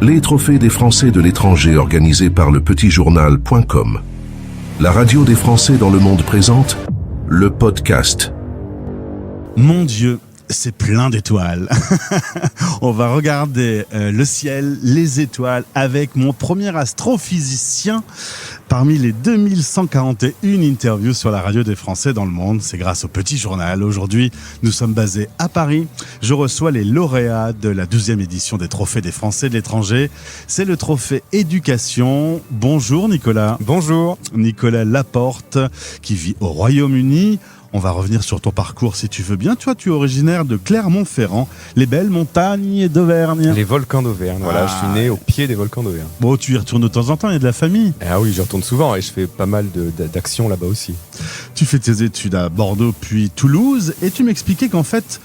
Les trophées des Français de l'étranger organisés par le petitjournal.com. La radio des Français dans le monde présente le podcast. Mon Dieu, c'est plein d'étoiles. On va regarder le ciel, les étoiles avec mon premier astrophysicien parmi les 2141 interviews sur la radio des Français dans le monde. C'est grâce au Petit Journal. Aujourd'hui, nous sommes basés à Paris. Je reçois les lauréats de la 12e édition des trophées des Français de l'étranger. C'est le trophée éducation. Bonjour Nicolas. Bonjour. Nicolas Laporte qui vit au Royaume-Uni. On va revenir sur ton parcours si tu veux bien. Toi, tu es originaire de Clermont-Ferrand, les belles montagnes d'Auvergne. Les volcans d'Auvergne, voilà, je suis né au pied des volcans d'Auvergne. Bon, tu y retournes de temps en temps, il y a de la famille. Ah oui, j'y retourne souvent et je fais pas mal d'actions là-bas aussi. Tu fais tes études à Bordeaux puis Toulouse et tu m'expliquais qu'en fait,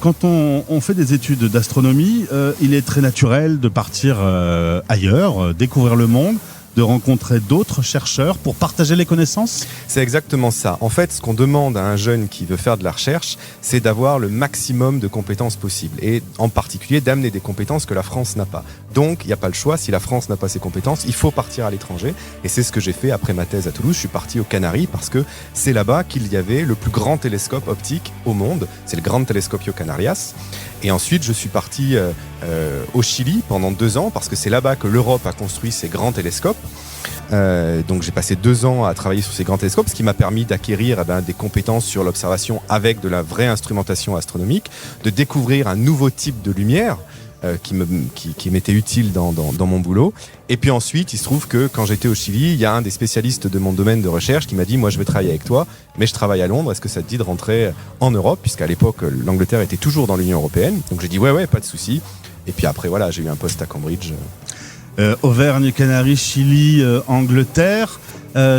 quand on fait des études d'astronomie, il est très naturel de partir ailleurs, découvrir le monde, de rencontrer d'autres chercheurs pour partager les connaissances ? C'est exactement ça. En fait, ce qu'on demande à un jeune qui veut faire de la recherche, c'est d'avoir le maximum de compétences possibles et en particulier d'amener des compétences que la France n'a pas. Donc, il n'y a pas le choix. Si la France n'a pas ces compétences, il faut partir à l'étranger. Et c'est ce que j'ai fait après ma thèse à Toulouse. Je suis parti aux Canaries parce que c'est là-bas qu'il y avait le plus grand télescope optique au monde. C'est le Grand Telescopio Canarias. Et ensuite, je suis parti au Chili pendant 2 ans parce que c'est là-bas que l'Europe a construit ses grands télescopes. Donc j'ai passé 2 ans à travailler sur ces grands télescopes, ce qui m'a permis d'acquérir des compétences sur l'observation avec de la vraie instrumentation astronomique, de découvrir un nouveau type de lumière qui m'était utile dans mon boulot. Et puis ensuite, il se trouve que quand j'étais au Chili, il y a un des spécialistes de mon domaine de recherche qui m'a dit « Moi, je vais travailler avec toi, mais je travaille à Londres. Est-ce que ça te dit de rentrer en Europe ?» Puisqu'à l'époque, l'Angleterre était toujours dans l'Union européenne. Donc j'ai dit « Ouais, pas de souci. » Et puis après, voilà, j'ai eu un poste à Cambridge. Auvergne, Canaries, Chili, Angleterre.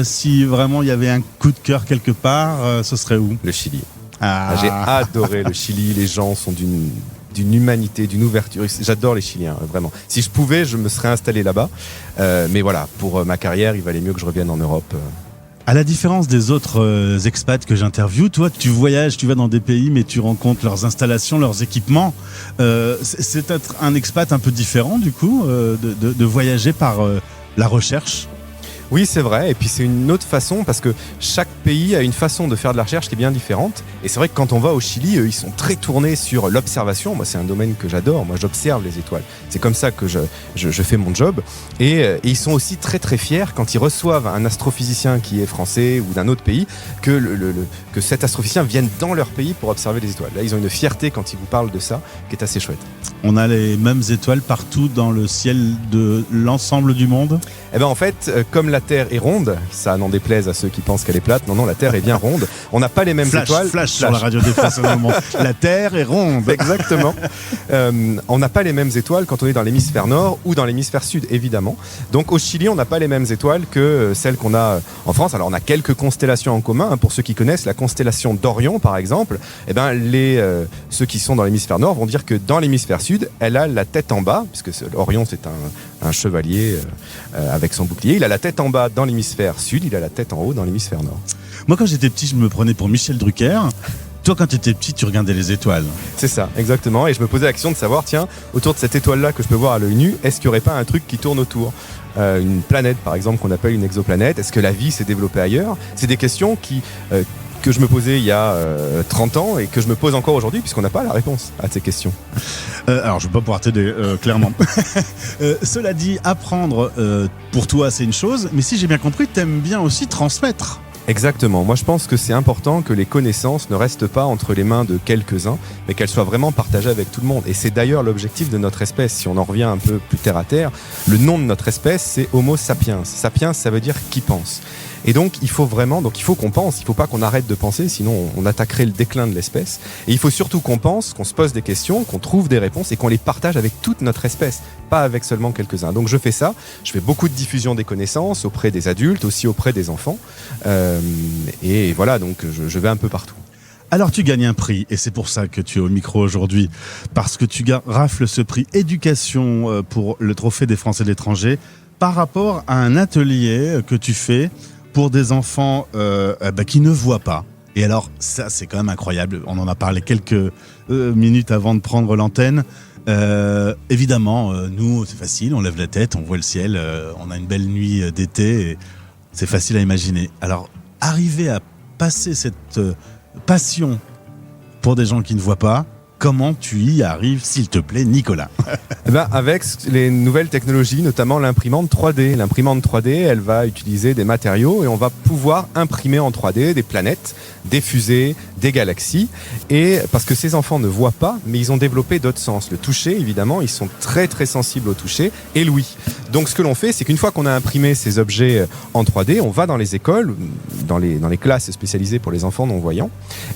Si vraiment il y avait un coup de cœur quelque part, ce serait où ? Le Chili. J'ai adoré le Chili. Les gens sont d'une humanité, d'une ouverture. J'adore les Chiliens, vraiment. Si je pouvais, je me serais installé là-bas. Mais voilà, pour ma carrière, il valait mieux que je revienne en Europe. À la différence des autres expats que j'interviewe, toi, tu voyages, tu vas dans des pays, mais tu rencontres leurs installations, leurs équipements. C'est peut-être un expat un peu différent, du coup, de voyager par la recherche. Oui, c'est vrai. Et puis c'est une autre façon parce que chaque pays a une façon de faire de la recherche qui est bien différente. Et c'est vrai que quand on va au Chili, ils sont très tournés sur l'observation. Moi, c'est un domaine que j'adore. Moi, j'observe les étoiles. C'est comme ça que je fais mon job. Et ils sont aussi très très fiers quand ils reçoivent un astrophysicien qui est français ou d'un autre pays que cet astrophysicien vienne dans leur pays pour observer les étoiles. Là, ils ont une fierté quand ils vous parlent de ça qui est assez chouette. On a les mêmes étoiles partout dans le ciel de l'ensemble du monde ? Eh ben en fait, comme la Terre est ronde, ça n'en déplaise à ceux qui pensent qu'elle est plate. Non, la Terre est bien ronde. On n'a pas les mêmes étoiles. Flash sur la radio des Français dans le monde. La Terre est ronde. Exactement. On n'a pas les mêmes étoiles quand on est dans l'hémisphère nord ou dans l'hémisphère sud, évidemment. Donc au Chili, on n'a pas les mêmes étoiles que celles qu'on a en France. Alors on a quelques constellations en commun. Pour ceux qui connaissent la constellation d'Orion, par exemple, eh ben ceux qui sont dans l'hémisphère nord vont dire que dans l'hémisphère sud, elle a la tête en bas, puisque Orion c'est un chevalier avec son bouclier. Il a la tête en bas dans l'hémisphère sud, il a la tête en haut dans l'hémisphère nord. Moi, quand j'étais petit, je me prenais pour Michel Drucker. Toi, quand tu étais petit, tu regardais les étoiles. C'est ça, exactement. Et je me posais la question de savoir, tiens, autour de cette étoile-là que je peux voir à l'œil nu, est-ce qu'il n'y aurait pas un truc qui tourne autour ? Une planète, par exemple, qu'on appelle une exoplanète. Est-ce que la vie s'est développée ailleurs ? C'est des questions que je me posais il y a 30 ans et que je me pose encore aujourd'hui puisqu'on n'a pas la réponse à ces questions. Alors, je ne vais pas pouvoir t'aider, clairement. Cela dit, apprendre, pour toi, c'est une chose, mais si j'ai bien compris, tu aimes bien aussi transmettre. Exactement. Moi, je pense que c'est important que les connaissances ne restent pas entre les mains de quelques-uns, mais qu'elles soient vraiment partagées avec tout le monde. Et c'est d'ailleurs l'objectif de notre espèce. Si on en revient un peu plus terre à terre, le nom de notre espèce, c'est Homo sapiens. Sapiens, ça veut dire qui pense. Et donc, il faut qu'on pense. Il ne faut pas qu'on arrête de penser, sinon on attaquerait le déclin de l'espèce. Et il faut surtout qu'on pense, qu'on se pose des questions, qu'on trouve des réponses et qu'on les partage avec toute notre espèce, pas avec seulement quelques-uns. Donc, je fais ça. Je fais beaucoup de diffusion des connaissances auprès des adultes, aussi auprès des enfants. Et voilà, donc je vais un peu partout. Alors tu gagnes un prix, et c'est pour ça que tu es au micro aujourd'hui, parce que tu rafles ce prix éducation pour le trophée des Français de l'étranger par rapport à un atelier que tu fais pour des enfants qui ne voient pas. Et alors ça, c'est quand même incroyable. On en a parlé quelques minutes avant de prendre l'antenne. Évidemment, nous, c'est facile, on lève la tête, on voit le ciel, on a une belle nuit d'été, et c'est facile à imaginer. Alors, arriver à passer cette passion pour des gens qui ne voient pas, comment tu y arrives, s'il te plaît, Nicolas? Avec les nouvelles technologies, notamment l'imprimante 3D. L'imprimante 3D, elle va utiliser des matériaux et on va pouvoir imprimer en 3D des planètes, des fusées, des galaxies. Et parce que ces enfants ne voient pas, mais ils ont développé d'autres sens. Le toucher, évidemment, ils sont très très sensibles au toucher et l'ouïe. Donc ce que l'on fait, c'est qu'une fois qu'on a imprimé ces objets en 3D, on va dans les écoles, dans les classes spécialisées pour les enfants non-voyants,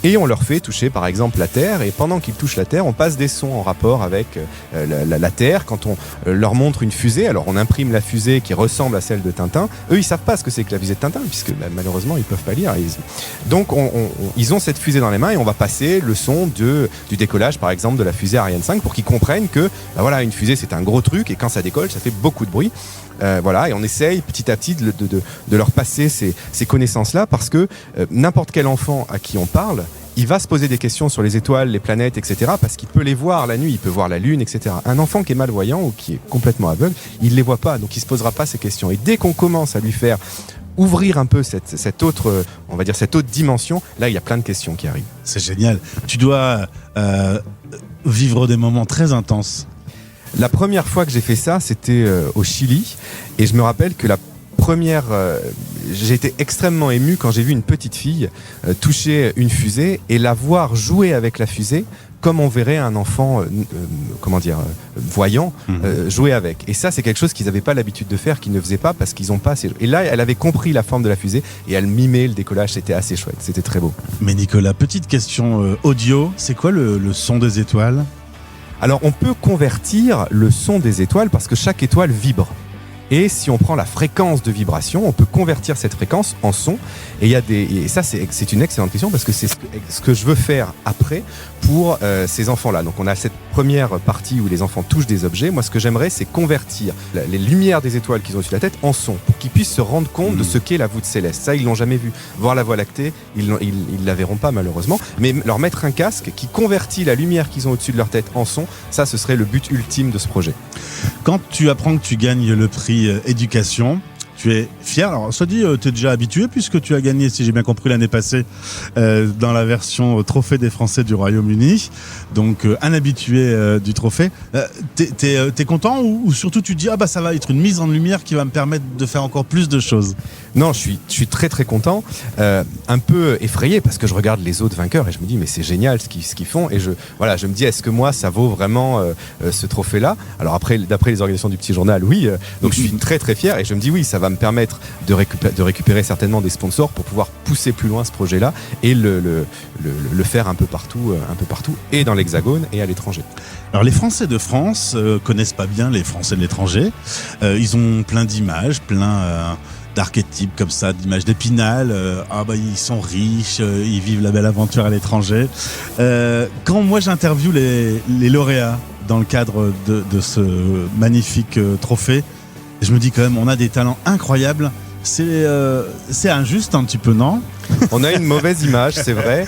et on leur fait toucher par exemple la Terre. Et pendant qu'ils touchent la Terre, on passe des sons en rapport avec la Terre. Quand on leur montre une fusée, alors on imprime la fusée qui ressemble à celle de Tintin. Eux, ils savent pas ce que c'est que la fusée de Tintin, puisque malheureusement, ils peuvent pas lire. Donc, ils ont cette fusée dans les mains et on va passer le son du décollage, par exemple, de la fusée Ariane 5 pour qu'ils comprennent que, voilà, une fusée, c'est un gros truc et quand ça décolle, ça fait beaucoup de bruit. Voilà, et on essaye petit à petit de leur passer ces connaissances-là parce que n'importe quel enfant à qui on parle, il va se poser des questions sur les étoiles, les planètes, etc. parce qu'il peut les voir la nuit, il peut voir la lune, etc. Un enfant qui est malvoyant ou qui est complètement aveugle, il les voit pas, donc il se posera pas ces questions. Et dès qu'on commence à lui faire ouvrir un peu cette autre, on va dire cette autre dimension, là il y a plein de questions qui arrivent. C'est génial. Tu dois vivre des moments très intenses. La première fois que j'ai fait ça, c'était au Chili, et je me rappelle que la première, j'ai été extrêmement ému quand j'ai vu une petite fille toucher une fusée et la voir jouer avec la fusée comme on verrait un enfant, voyant, jouer avec. Et ça, c'est quelque chose qu'ils n'avaient pas l'habitude de faire, qu'ils ne faisaient pas parce qu'ils n'ont pas assez... Et là, elle avait compris la forme de la fusée et elle mimait le décollage. C'était assez chouette, c'était très beau. Mais Nicolas, petite question audio, c'est quoi le son des étoiles ? Alors, on peut convertir le son des étoiles parce que chaque étoile vibre. Et si on prend la fréquence de vibration, on peut convertir cette fréquence en son. Et ça, c'est une excellente question parce que c'est ce que je veux faire après pour ces enfants-là. Donc, on a cette première partie où les enfants touchent des objets. Moi, ce que j'aimerais, c'est convertir les lumières des étoiles qu'ils ont au-dessus de la tête en son pour qu'ils puissent se rendre compte de ce qu'est la voûte céleste. Ça, ils l'ont jamais vu. Voir la Voie lactée, ils la verront pas malheureusement. Mais leur mettre un casque qui convertit la lumière qu'ils ont au-dessus de leur tête en son, ça, ce serait le but ultime de ce projet. Quand tu apprends que tu gagnes le prix éducation, tu es fier. Alors, soit dit, tu es déjà habitué puisque tu as gagné, si j'ai bien compris, l'année passée dans la version Trophée des Français du Royaume-Uni. Donc, un habitué du trophée. T'es content ou surtout tu te dis, ça va être une mise en lumière qui va me permettre de faire encore plus de choses? Non, je suis très très content, un peu effrayé parce que je regarde les autres vainqueurs et je me dis mais c'est génial ce qu'ils font et je me dis est-ce que moi ça vaut vraiment ce trophée-là? Alors après, d'après les organisations du Petit Journal, oui, donc je suis très très fier et je me dis oui, ça va me permettre de récupérer certainement des sponsors pour pouvoir pousser plus loin ce projet-là et le faire un peu partout et dans l'Hexagone et à l'étranger. Alors les Français de France connaissent pas bien les Français de l'étranger. Ils ont plein d'images, plein d'archétypes comme ça, d'images d'Épinal. Ils sont riches, ils vivent la belle aventure à l'étranger. Quand moi j'interviewe les lauréats dans le cadre de ce magnifique trophée, je me dis quand même on a des talents incroyables. C'est injuste un petit peu, non? On a une mauvaise image, c'est vrai.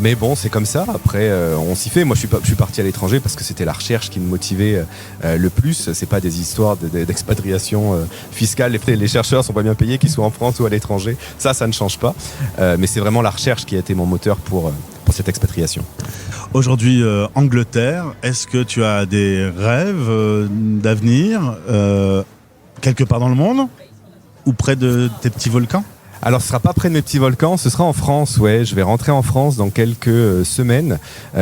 Mais bon, c'est comme ça. Après, on s'y fait. Moi, je suis parti à l'étranger parce que c'était la recherche qui me motivait le plus. C'est pas des histoires d'expatriation fiscale. Les chercheurs sont pas bien payés, qu'ils soient en France ou à l'étranger. Ça ne change pas. Mais c'est vraiment la recherche qui a été mon moteur pour cette expatriation. Aujourd'hui, Angleterre, est-ce que tu as des rêves d'avenir quelque part dans le monde ou près de tes petits volcans? Alors, ce sera pas près de mes petits volcans, ce sera en France, ouais. Je vais rentrer en France dans quelques semaines,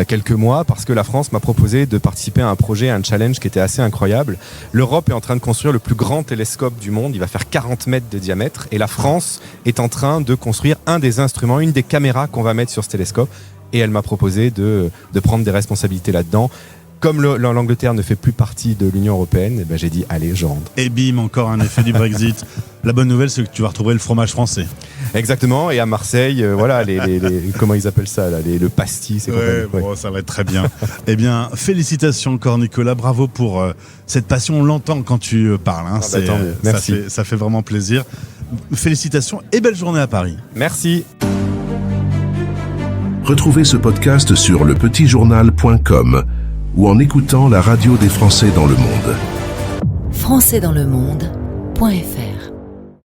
quelques mois, parce que la France m'a proposé de participer à un projet, à un challenge qui était assez incroyable. L'Europe est en train de construire le plus grand télescope du monde, il va faire 40 mètres de diamètre, et la France est en train de construire un des instruments, une des caméras qu'on va mettre sur ce télescope, et elle m'a proposé de prendre des responsabilités là-dedans. Comme l'Angleterre ne fait plus partie de l'Union européenne, j'ai dit allez, je rentre. Et bim, encore un effet du Brexit. La bonne nouvelle, c'est que tu vas retrouver le fromage français. Exactement, et à Marseille, comment ils appellent ça là, le pastis. Bon, ça va être très bien. Eh bien, félicitations encore Nicolas, bravo pour cette passion, on l'entend quand tu parles. Hein. Merci. Ça fait vraiment plaisir. Félicitations et belle journée à Paris. Merci. Retrouvez ce podcast sur lepetitjournal.com ou en écoutant la radio des Français dans le monde. Françaisdanslemonde.fr